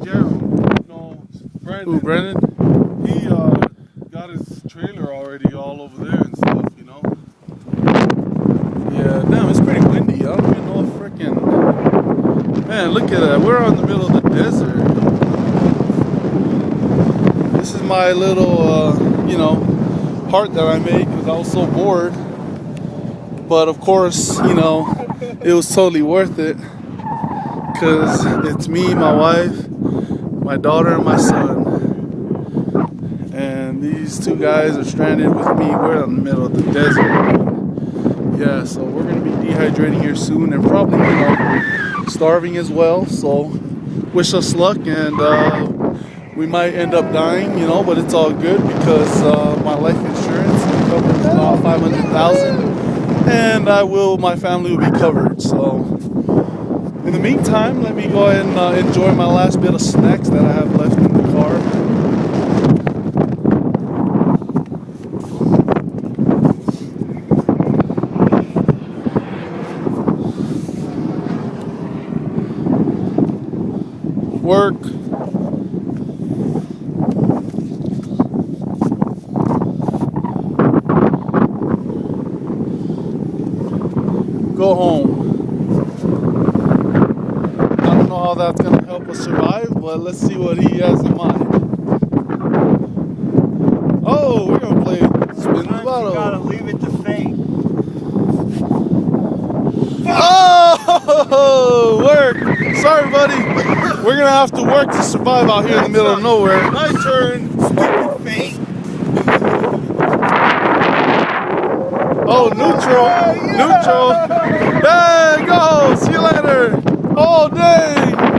care of him. No, Brandon. Ooh, Brandon? He got his trailer already all over there and stuff, you know. Yeah, damn, it's pretty windy. I don't even know if freaking... Man, look at that. We're in the middle of the desert. This is my little, you know, heart that I made because I was so bored. But of course, you know, it was totally worth it because it's me, my wife, my daughter, and my son. And these two guys are stranded with me. We're in the middle of the desert. Yeah, so we're going to be dehydrating here soon and probably, you know, starving as well. So wish us luck, and we might end up dying, you know, but it's all good because my life insurance covers about $500,000, and my family will be covered. So in the meantime, let me go ahead and enjoy my last bit of snacks that I have left in the car. Work. Go home. I don't know how that's going to help us survive, but let's see what he has in mind. Oh, we're going to play spin the bottle. You gotta leave it to fate. Oh, work. Sorry, buddy. We're going to have to work to survive out here in the middle of nowhere. My turn. Stupid fate. Oh, neutral. Neutral. There you go. See you later. Oh, dang.